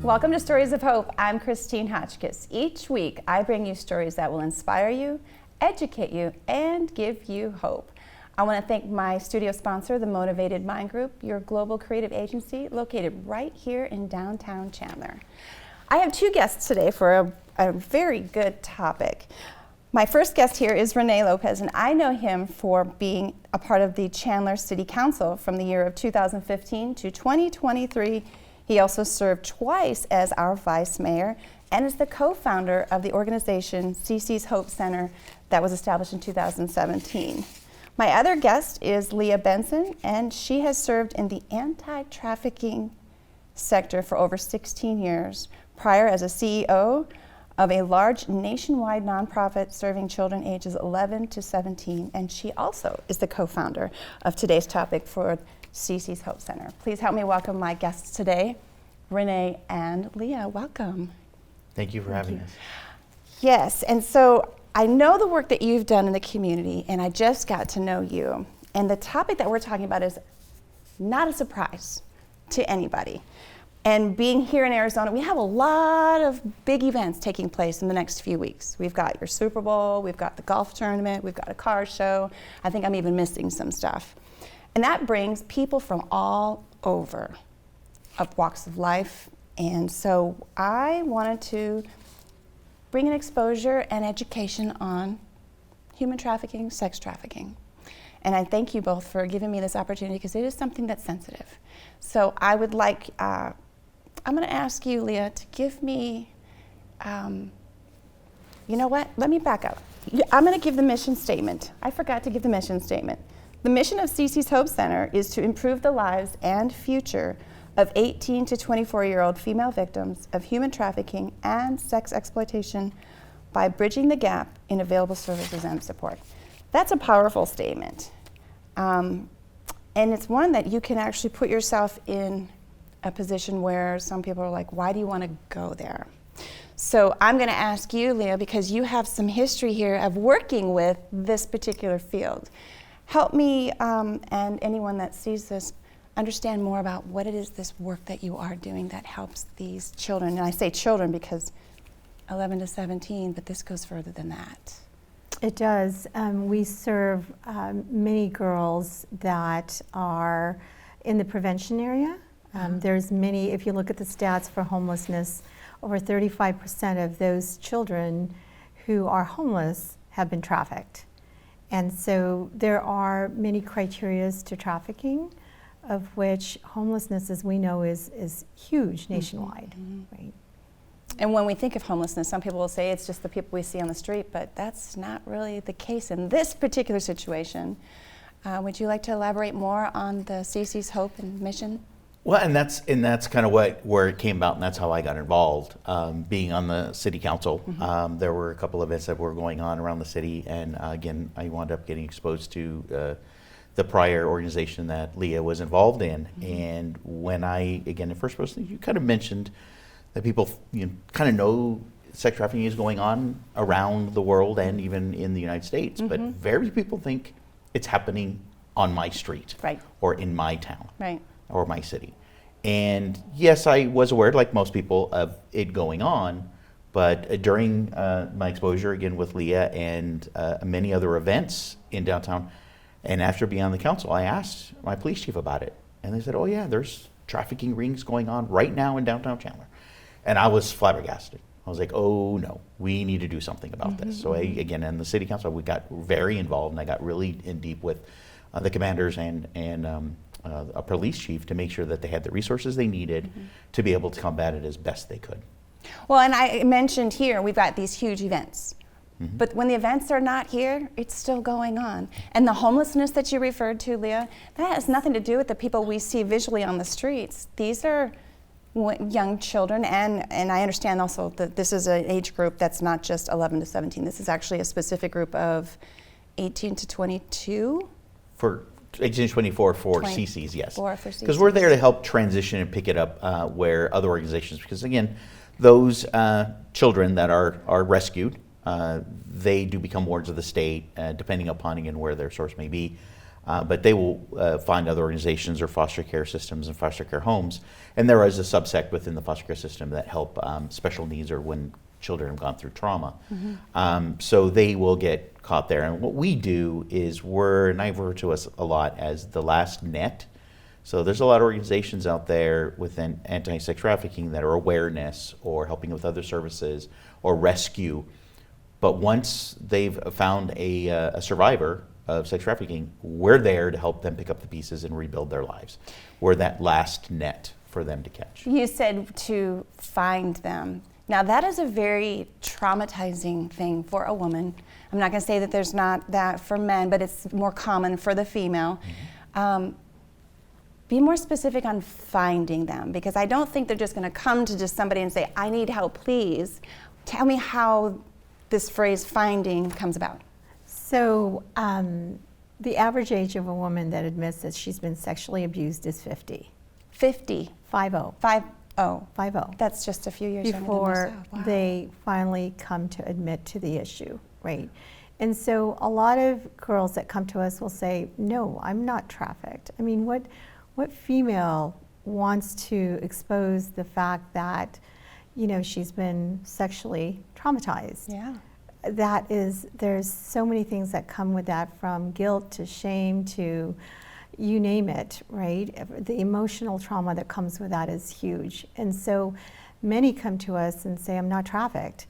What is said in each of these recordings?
Welcome to Stories of Hope. I'm Christine Hotchkiss. Each week, I bring you stories that will inspire you, educate you, and give you hope. I want to thank my studio sponsor, the Motivated Mind Group, your global creative agency located right here in downtown Chandler. I have two guests today for a very good topic. My first guest here is Rene Lopez, and I know him for being a part of the Chandler City Council from the year of 2015 to 2023. He also served twice as our vice mayor and is the co-founder of the organization CeCe's Hope Center that was established in 2017. My other guest is Lea Benson, and she has served in the anti-trafficking sector for over 16 years, prior as a CEO of a large nationwide nonprofit serving children ages 11 to 17, and she also is the co-founder of today's topic for CeCe's Hope Center. Please help me welcome my guests today, Rene and Lea. Welcome. Thank you for having us. Yes, and so I know the work that you've done in the community, and I just got to know you. And the topic that we're talking about is not a surprise to anybody. And being here in Arizona, we have a lot of big events taking place in the next few weeks. We've got your Super Bowl, we've got the golf tournament, we've got a car show. I think I'm even missing some stuff. And that brings people from all over of walks of life. And so I wanted to bring an exposure and education on human trafficking, sex trafficking. And I thank you both for giving me this opportunity because it is something that's sensitive. So I would like, I'm gonna ask you, Lea, to give me, you know what, let me back up. I'm gonna give the mission statement. I forgot to give the mission statement. The mission of CeCe's Hope Center is to improve the lives and future of 18 to 24-year-old female victims of human trafficking and sex exploitation by bridging the gap in available services and support. That's a powerful statement. And it's one that you can actually put yourself in a position where some people are like, why do you want to go there? So I'm going to ask you, Lea, because you have some history here of working with this particular field. Help me and anyone that sees this understand more about what it is, this work that you are doing that helps these children. And I say children because 11 to 17, but this goes further than that. It does. We serve many girls that are in the prevention area. There's many, if you look at the stats for homelessness, over 35% of those children who are homeless have been trafficked. And so there are many criterias to trafficking, of which homelessness, as we know, is huge nationwide. Right? And when we think of homelessness, some people will say it's just the people we see on the street, but that's not really the case in this particular situation. Would you like to elaborate more on the CeCe's Hope and mission? Well, and that's kind of where it came about, and that's how I got involved. Being on the city council, there were a couple of events that were going on around the city, and again, I wound up getting exposed to the prior organization that Lea was involved in. And when I, again, the first person, you kind of mentioned that people kind of know sex trafficking is going on around the world and even in the United States, but very few people think it's happening on my street, right, or in my town, right, or my city. And yes, I was aware, like most people, of it going on, but during my exposure, again, with Lea and many other events in downtown, and after being on the council, I asked my police chief about it. And they said, oh yeah, there's trafficking rings going on right now in downtown Chandler. And I was flabbergasted. I was like, oh no, we need to do something about this. So again, in the city council, we got very involved, and I got really in deep with the commanders and a police chief to make sure that they had the resources they needed to be able to combat it as best they could. Well, and I mentioned here, we've got these huge events. But when the events are not here, it's still going on. And the homelessness that you referred to, Lea, that has nothing to do with the people we see visually on the streets. These are young children, and I understand also that this is an age group that's not just 11 to 17. This is actually a specific group of 18 to 22? For 18 to 24 for CeCe's, yes. For CeCe's. Because we're there to help transition and pick it up where other organizations, because again, those children that are rescued, they do become wards of the state, depending upon, again, where their source may be. But they will find other organizations or foster care systems and foster care homes. And there is a subsect within the foster care system that help special needs or when children have gone through trauma. So they will get caught there. And what we do is and I refer to us a lot as the last net. So there's a lot of organizations out there within anti-sex trafficking that are awareness or helping with other services or rescue. But once they've found a survivor of sex trafficking, we're there to help them pick up the pieces and rebuild their lives. We're that last net for them to catch. You said to find them. Now that is a very traumatizing thing for a woman. I'm not going to say that there's not that for men, but it's more common for the female. Be more specific on finding them, because I don't think they're just going to come to just somebody and say, I need help, please. Tell me how this phrase finding comes about. So the average age of a woman that admits that she's been sexually abused is 50. 50. 50. 50. That's just a few years younger than Before myself. Wow. they finally come to admit to the issue, right? And so a lot of girls that come to us will say, no, I'm not trafficked. I mean, what female wants to expose the fact that, you know, she's been sexually traumatized? Yeah. There's so many things that come with that, from guilt to shame to you name it, right? The emotional trauma that comes with that is huge. And so many come to us and say, I'm not trafficked.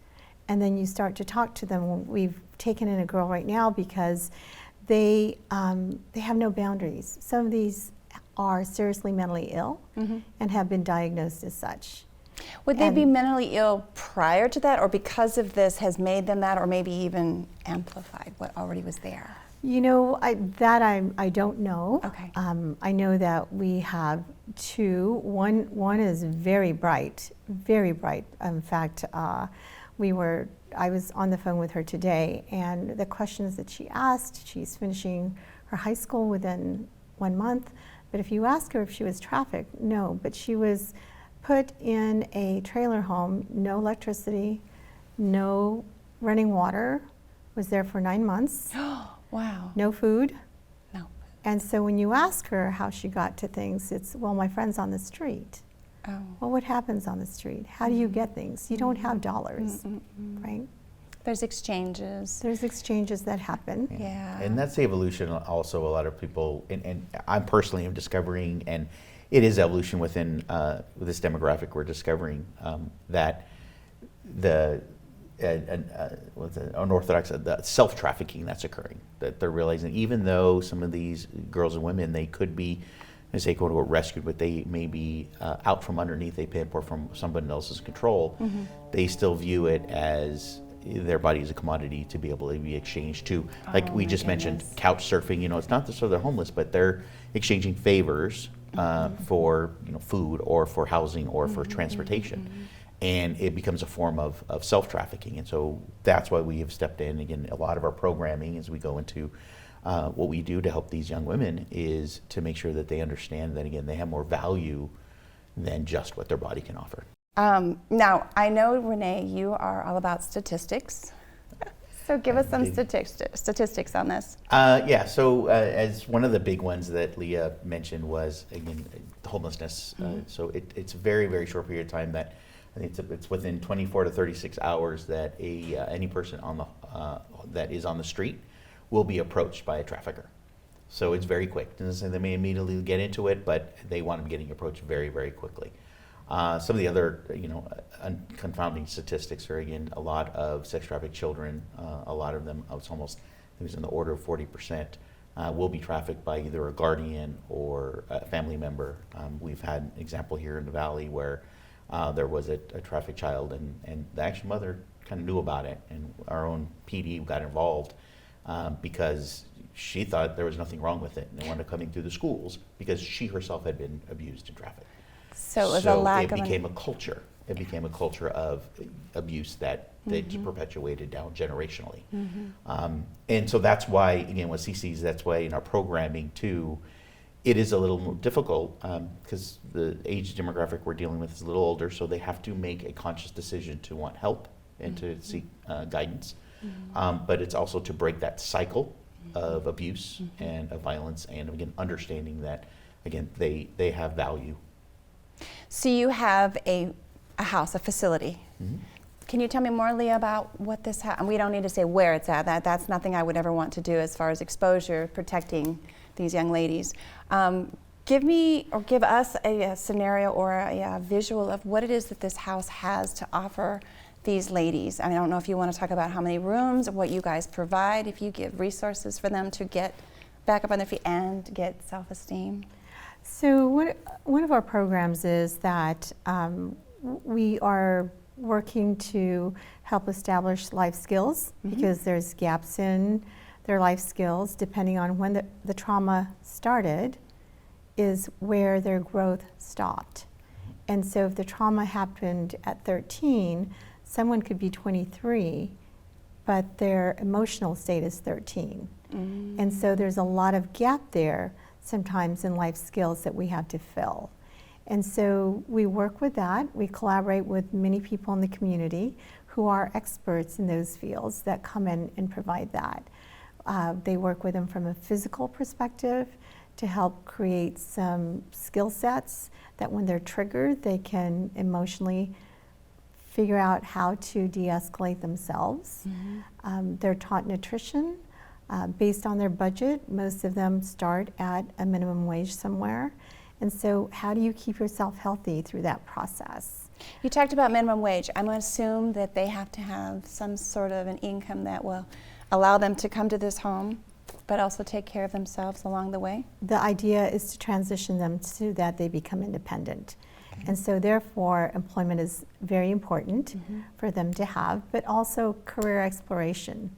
And then you start to talk to them. We've taken in a girl right now because they have no boundaries. Some of these are seriously mentally ill and have been diagnosed as such. Would they be mentally ill prior to that, or because of this has made them that, or maybe even amplified what already was there? You know, I don't know. Okay. I know that we have two. One is very bright, very bright. In fact, I was on the phone with her today, and the questions that she asked, she's finishing her high school within 1 month. But if you ask her if she was trafficked, no. But she was put in a trailer home, no electricity, no running water, was there for 9 months. Wow. No food. No. And so when you ask her how she got to things, it's, well, my friend's on the street. Oh. Well, what happens on the street? How do you get things? You don't have dollars, right? There's exchanges. There's exchanges that happen. Yeah. And that's the evolution also a lot of people, and I personally am discovering, and it is evolution within this demographic we're discovering, that the unorthodox, the self-trafficking that's occurring, that they're realizing even though some of these girls and women, they could be, I say quote unquote rescued, but they may be out from underneath a pimp or from somebody else's control, they still view it as their body is a commodity to be able to be exchanged to, like we just mentioned, couch surfing. You know, it's not so they're homeless, but they're exchanging favors for, you know, food or for housing or for transportation. And it becomes a form of self-trafficking. And so that's why we have stepped in. Again, a lot of our programming as we go into what we do to help these young women is to make sure that they understand that, again, they have more value than just what their body can offer. Now, I know, Rene, you are all about statistics. So give us some statistics on this. Yeah, so as one of the big ones that Lea mentioned was, again, homelessness. So it's a very, very short period of time that I think it's within 24 to 36 hours that any person on the that is on the street will be approached by a trafficker. So it's very quick. It doesn't say they may immediately get into it, but they want them getting approached very, very quickly. Some of the other, you know, confounding statistics are, again, a lot of sex trafficked children. A lot of them, it's almost, I think it's in the order of 40%, will be trafficked by either a guardian or a family member. We've had an example here in the Valley where there was a trafficked child, and the actual mother kind of knew about it, and our own PD got involved because she thought there was nothing wrong with it, and they wanted coming through the schools because she herself had been abused and trafficked. So it was a lack of... it became a culture. It became a culture of abuse that perpetuated down generationally. And so that's why, again, with CeCe's, that's why in our programming too, it is a little more difficult because the age demographic we're dealing with is a little older, so they have to make a conscious decision to want help and to seek guidance. But it's also to break that cycle of abuse and of violence, and again, understanding that, again, they have value. So you have a house, a facility. Can you tell me more, Lea, about what this and we don't need to say where it's at. That's nothing I would ever want to do as far as exposure, protecting these young ladies. Give me or give us a scenario or a visual of what it is that this house has to offer these ladies. I don't know if you want to talk about how many rooms, what you guys provide, if you give resources for them to get back up on their feet and get self-esteem. So one of our programs is that we are working to help establish life skills because there's gaps in their life skills depending on when the trauma started is where their growth stopped. And so if the trauma happened at 13, someone could be 23, but their emotional state is 13. And so there's a lot of gap there sometimes in life skills that we have to fill. And so we work with that. We collaborate with many people in the community who are experts in those fields that come in and provide that. They work with them from a physical perspective to help create some skill sets that when they're triggered, they can emotionally figure out how to de-escalate themselves. They're taught nutrition based on their budget. Most of them start at a minimum wage somewhere. And so how do you keep yourself healthy through that process? You talked about minimum wage. I'm going to assume that they have to have some sort of an income that will allow them to come to this home, but also take care of themselves along the way? The idea is to transition them so that they become independent. And so therefore, employment is very important for them to have, but also career exploration,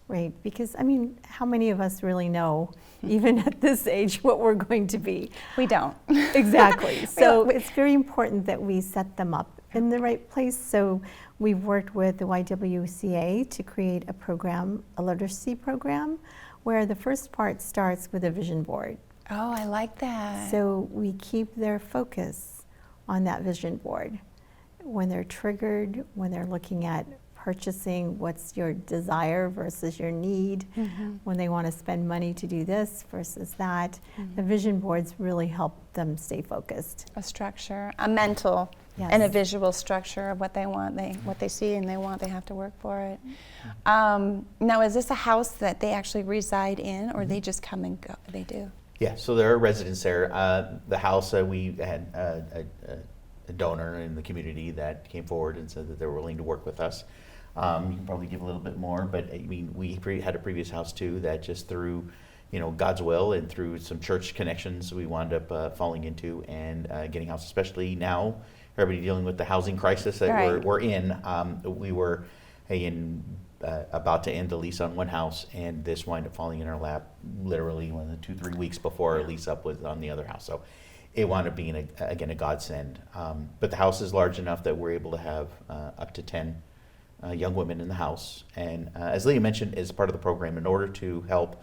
right? Because, I mean, how many of us really know, even at this age, what we're going to be? We don't. Exactly. So it's very important that we set them up in the right place. So we've worked with the YWCA to create a program, a literacy program, where the first part starts with a vision board. Oh, I like that. So we keep their focus on that vision board. When they're triggered, when they're looking at purchasing, what's your desire versus your need, when they want to spend money to do this versus that, the vision boards really help them stay focused. A structure, a mental and a visual structure of what they want, what they see and they want, they have to work for it. Now, is this a house that they actually reside in, or they just come and go? They do? Yeah, so there are residents there. The house, we had a donor in the community that came forward and said that they were willing to work with us. You can probably give a little bit more, but I mean, we had a previous house too that just through, God's will and through some church connections, we wound up falling into and getting house, especially now, everybody dealing with the housing crisis that we're in. We were about to end the lease on one house, and this wound up falling in our lap literally 2-3 weeks before our lease up was on the other house. So it wound up being, a godsend. But the house is large enough that we're able to have up to 10 young women in the house. And as Lea mentioned, as part of the program, in order to help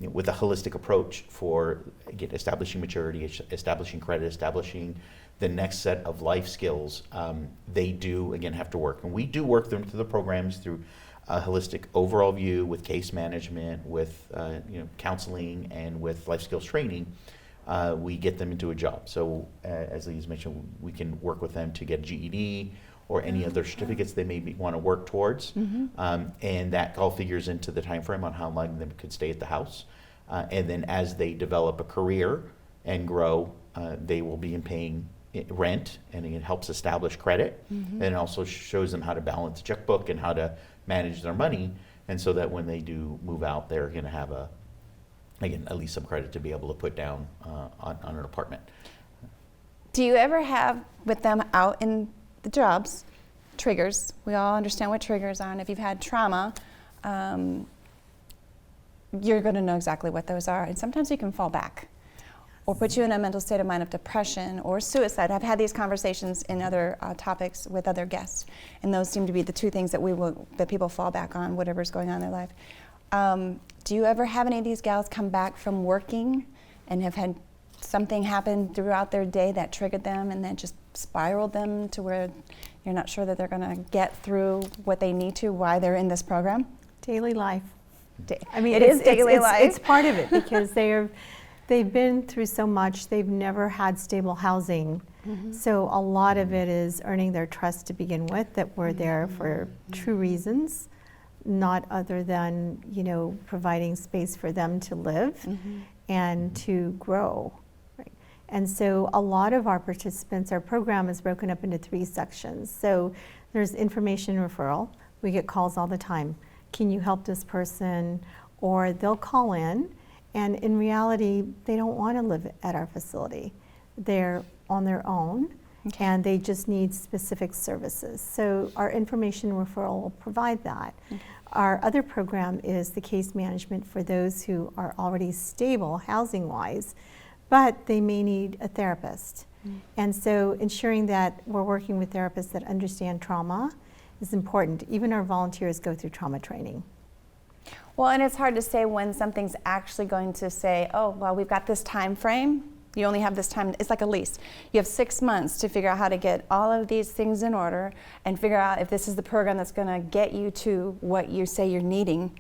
with a holistic approach for establishing maturity, establishing credit, establishing the next set of life skills, they do, again, have to work. And we do work them through the programs through a holistic overall view with case management, with counseling, and with life skills training. We get them into a job. So as Lea's mentioned, we can work with them to get a GED or any other certificates they may want to work towards. And that all figures into the time frame on how long they could stay at the house. And then as they develop a career and grow, they will be paying rent, and it helps establish credit, and it also shows them how to balance a checkbook and how to manage their money, and so that when they do move out, they're going to have at least some credit to be able to put down on an apartment. Do you ever have with them out in the jobs triggers? We all understand what triggers are, and if you've had trauma, you're going to know exactly what those are, and sometimes you can fall back or put you in a mental state of mind of depression or suicide. I've had these conversations in other topics with other guests, and those seem to be the two things that people fall back on, whatever's going on in their life. Do you ever have any of these gals come back from working and have had something happen throughout their day that triggered them and then just spiraled them to where you're not sure that they're going to get through what they need to while they're in this program? Daily life. I mean, it is daily life. It's part of it because they've been through so much. They've never had stable housing. So a lot of it is earning their trust to begin with, that we're there for true reasons, not other than, providing space for them to live and to grow. Right? And so a lot of our participants, our program is broken up into 3 sections. So there's information referral. We get calls all the time. Can you help this person? Or they'll call in, and in reality, they don't want to live at our facility. They're on their own, and they just need specific services. So our information referral will provide that. Our other program is the case management for those who are already stable housing-wise, but they may need a therapist. And so ensuring that we're working with therapists that understand trauma is important. Even our volunteers go through trauma training. Well, and it's hard to say when something's actually going to say, oh, well, we've got this time frame. You only have this time. It's like a lease. You have 6 months to figure out how to get all of these things in order and figure out if this is the program that's going to get you to what you say you're needing.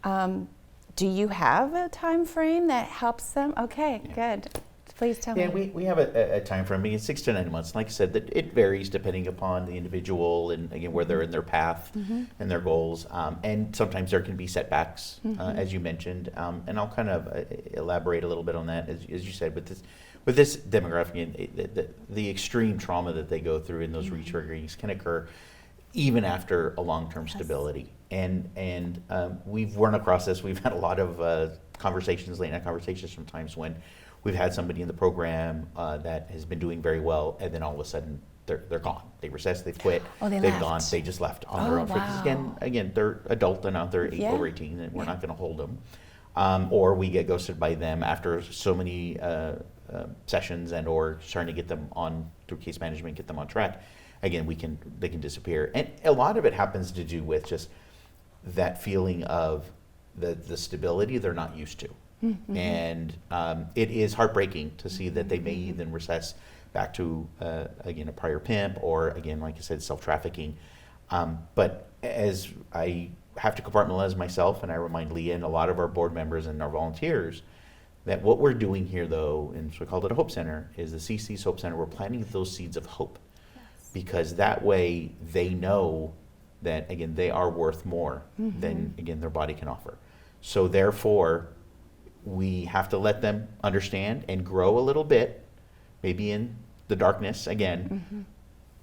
Do you have a time frame that helps them? Okay, good. Please tell me. Yeah, we have a time frame. I mean, 6 to 9 months. Like I said, that it varies depending upon the individual and again where they're in their path and their goals. And sometimes there can be setbacks, as you mentioned. And I'll kind of elaborate a little bit on that, as you said, with this demographic, the extreme trauma that they go through in those re-triggerings can occur even after a long-term stability. And we've run across this. We've had a lot of conversations, late night conversations sometimes when we've had somebody in the program that has been doing very well, and then all of a sudden they're gone. They recessed, they've quit, they've left. gone, they just left on their own. Wow. Because again, they're adult and out there over 18, and we're not going to hold them. Or we get ghosted by them after so many sessions and or trying to get them on through case management, get them on track. Again, they can disappear. And a lot of it happens to do with just that feeling of the stability they're not used to. And it is heartbreaking to see that they may even recess back to, again, a prior pimp or, again, like I said, self-trafficking. But as I have to compartmentalize myself, and I remind Lea and a lot of our board members and our volunteers that what we're doing here, though, and so we called it a Hope Center, is the CeCe's Hope Center. We're planting those seeds of hope. Because that way they know that, again, they are worth more than, again, their body can offer. So therefore, we have to let them understand and grow a little bit, maybe in the darkness again,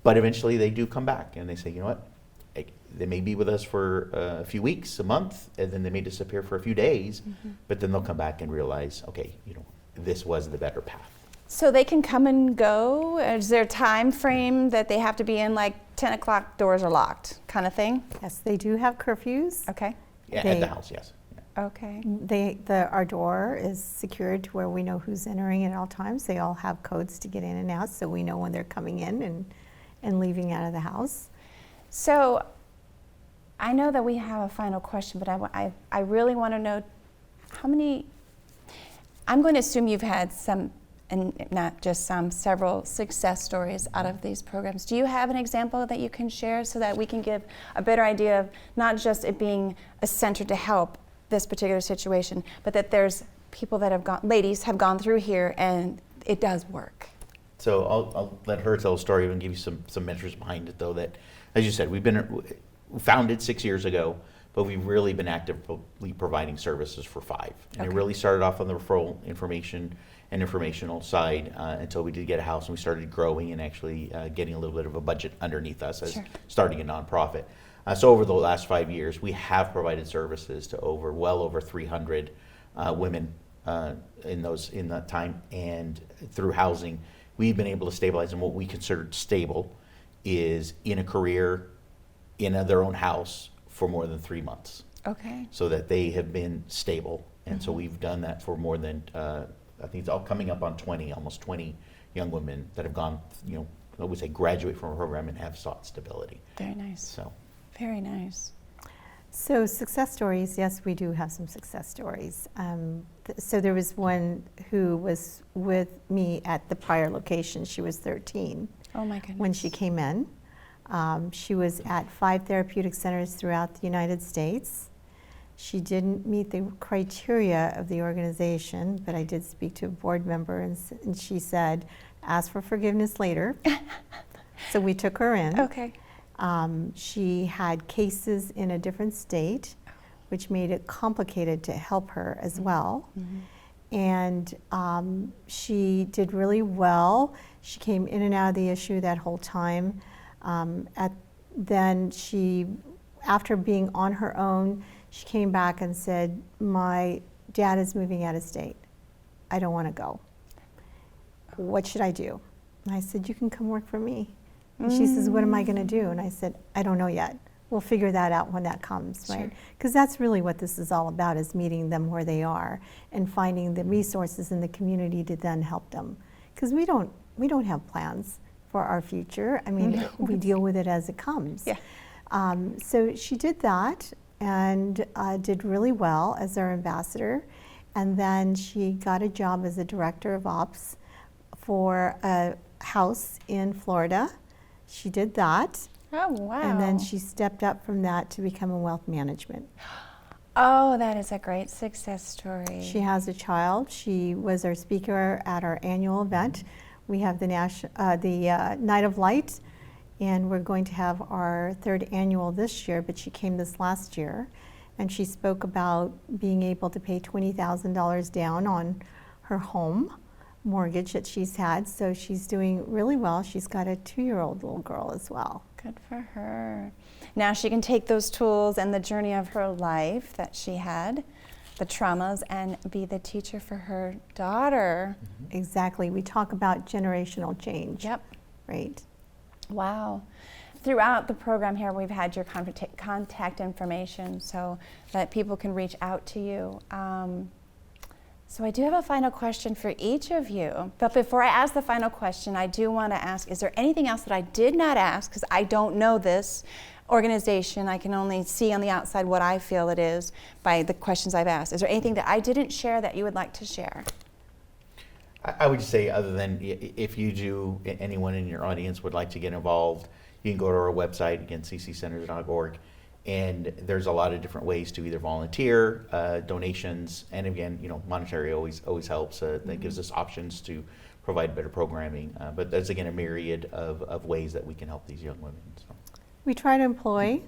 but eventually they do come back and they say, you know what, they may be with us for a few weeks, a month, and then they may disappear for a few days, but then they'll come back and realize, okay, this was the better path. So they can come and go? Is there a time frame that they have to be in, like 10 o'clock doors are locked kind of thing? Yes, they do have curfews. Okay. Yeah, at the house, yes. Okay. Our door is secured to where we know who's entering at all times. They all have codes to get in and out, so we know when they're coming in and leaving out of the house. So I know that we have a final question, but I really want to know how many, I'm going to assume you've had some, and not just some, several success stories out of these programs. Do you have an example that you can share so that we can give a better idea of not just it being a center to help this particular situation, but that there's people that have gone, ladies have gone through here and it does work? So I'll let her tell a story and give you some measures behind it, though, that, as you said, we've been founded 6 years ago, but we've really been actively providing services for 5. And it really started off on the referral information and informational side until we did get a house and we started growing and actually getting a little bit of a budget underneath us as starting a nonprofit. So over the last 5 years, we have provided services to well over 300 women in that time, and through housing, we've been able to stabilize. And what we considered stable is in a career, in their own house for more than 3 months. Okay. So that they have been stable, and so we've done that for more than I think it's all coming up on 20, almost 20 young women that have gone, I would say, graduate from a program and have sought stability. Very nice. So. Very nice. So success stories, yes, we do have some success stories. So there was one who was with me at the prior location. She was 13. Oh my goodness. When she came in. She was at 5 therapeutic centers throughout the United States. She didn't meet the criteria of the organization, but I did speak to a board member, and she said, ask for forgiveness later. So we took her in. Okay. She had cases in a different state, which made it complicated to help her as well. And she did really well. She came in and out of the issue that whole time. Then she, after being on her own, she came back and said, my dad is moving out of state. I don't want to go. What should I do? And I said, you can come work for me. And she says, what am I going to do? And I said, I don't know yet. We'll figure that out when that comes, right? Because that's really what this is all about, is meeting them where they are and finding the resources in the community to then help them. Because we don't have plans for our future. I mean, we deal with it as it comes. Yeah. So she did that and did really well as our ambassador. And then she got a job as a director of ops for a house in Florida. She did that. Oh, wow. And then she stepped up from that to become a wealth management. Oh, that is a great success story. She has a child. She was our speaker at our annual event. We have the Night of Light, and we're going to have our 3rd annual this year, but she came this last year. And she spoke about being able to pay $20,000 down on her home mortgage that she's had. So she's doing really well. She's got a 2-year-old little girl as well. Good for her. Now she can take those tools and the journey of her life that she had, the traumas, and be the teacher for her daughter. Exactly. We talk about generational change. Yep. Right. Wow. Throughout the program here, we've had your contact information so that people can reach out to you. So I do have a final question for each of you. But before I ask the final question, I do want to ask, is there anything else that I did not ask? Because I don't know this organization. I can only see on the outside what I feel it is by the questions I've asked. Is there anything that I didn't share that you would like to share? I would just say, other than if you do, anyone in your audience would like to get involved, you can go to our website, again, ccecenters.org. And there's a lot of different ways to either volunteer, donations, and again, monetary always helps. That gives us options to provide better programming. But there's again a myriad of ways that we can help these young women. So. We try to employ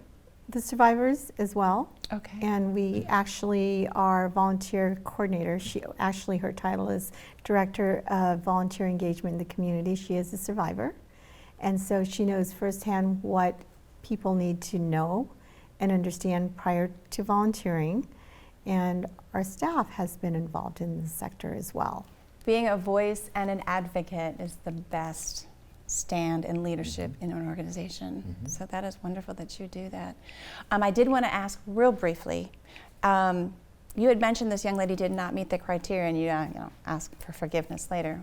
the survivors as well. Okay. And we actually are volunteer coordinator. Her title is Director of Volunteer Engagement in the Community. She is a survivor. And so she knows firsthand what people need to know and understand prior to volunteering, and our staff has been involved in this sector as well. Being a voice and an advocate is the best stand in leadership in an organization. So that is wonderful that you do that. I did want to ask real briefly, you had mentioned this young lady did not meet the criteria and you asked for forgiveness later.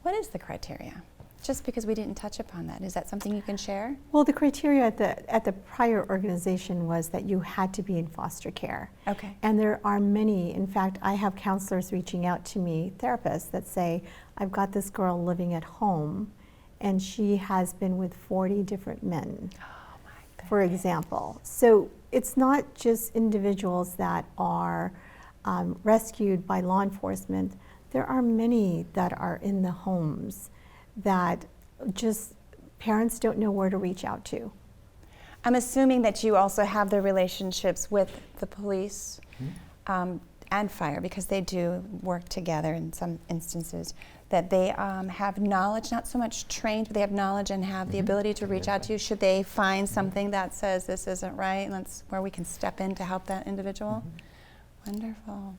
What is the criteria? Just because we didn't touch upon that, is that something you can share? Well, the criteria at the prior organization was that you had to be in foster care. Okay. And there are many. In fact, I have counselors reaching out to me, therapists, that say, I've got this girl living at home, and she has been with 40 different men, for example. So it's not just individuals that are rescued by law enforcement. There are many that are in the homes that just parents don't know where to reach out to. I'm assuming that you also have the relationships with the police and fire, because they do work together in some instances, that they have knowledge, not so much trained, but they have knowledge and have the ability to reach out to you should they find something that says this isn't right, and that's where we can step in to help that individual. Wonderful.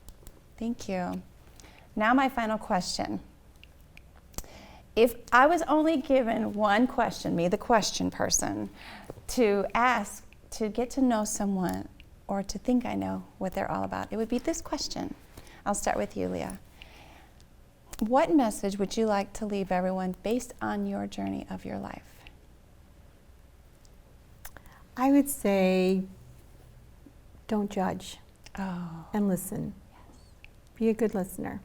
Thank you. Now my final question. If I was only given one question, me the question person, to ask to get to know someone or to think I know what they're all about, it would be this question. I'll start with you, Lea. What message would you like to leave everyone based on your journey of your life? I would say, don't judge and listen. Be a good listener.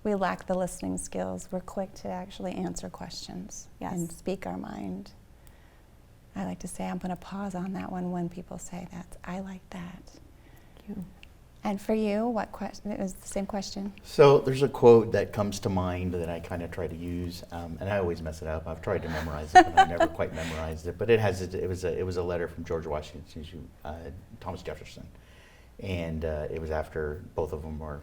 We lack the listening skills. We're quick to actually answer questions and speak our mind. I like to say I'm going to pause on that one when people say that. I like that. you. And for you, what question? It was the same question. So there's a quote that comes to mind that I kind of try to use, and I always mess it up. I've tried to memorize it, but I never quite memorized it. But it was a letter from George Washington to Thomas Jefferson, and it was after both of them were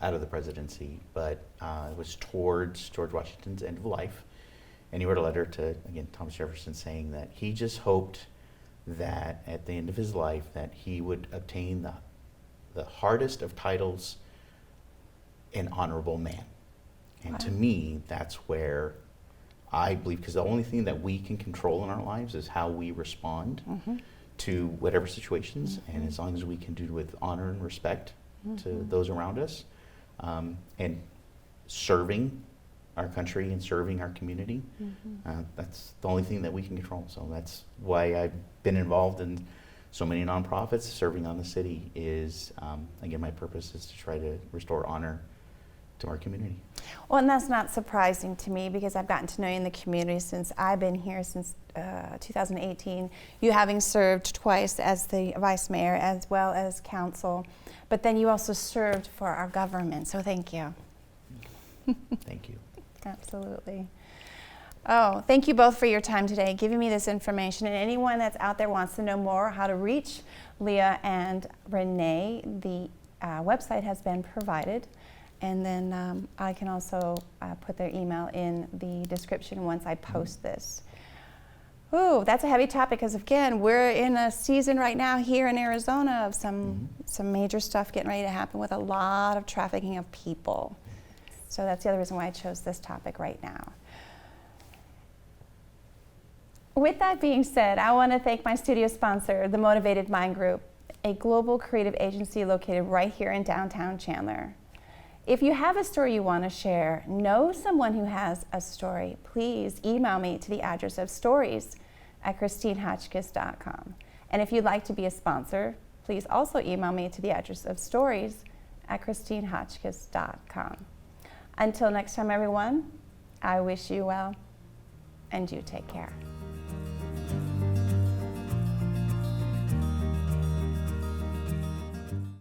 out of the presidency, but it was towards George Washington's end of life, and he wrote a letter to, again, Thomas Jefferson, saying that he just hoped that at the end of his life that he would obtain the hardest of titles, an honorable man. And to me, that's where I believe, because the only thing that we can control in our lives is how we respond to whatever situations, and as long as we can do it with honor and respect to those around us, and serving our country and serving our community, that's the only thing that we can control. So that's why I've been involved in so many nonprofits. Serving on the city is, again, my purpose is to try to restore honor to our community. Well, and that's not surprising to me, because I've gotten to know you in the community since I've been here since 2018. You having served twice as the vice mayor as well as council, but then you also served for our government, so thank you. Thank you. Absolutely. Oh, thank you both for your time today, giving me this information. And anyone that's out there wants to know more how to reach Lea and Rene, the website has been provided. And then I can also put their email in the description once I post this. Ooh, that's a heavy topic, because again, we're in a season right now here in Arizona of some major stuff getting ready to happen with a lot of trafficking of people. So that's the other reason why I chose this topic right now. With that being said, I want to thank my studio sponsor, the Motivated Mind Group, a global creative agency located right here in downtown Chandler. If you have a story you want to share, know someone who has a story, please email me to the address of stories@christinehotchkiss.com. And if you'd like to be a sponsor, please also email me to the address of stories@christinehotchkiss.com. Until next time, everyone, I wish you well, and you take care.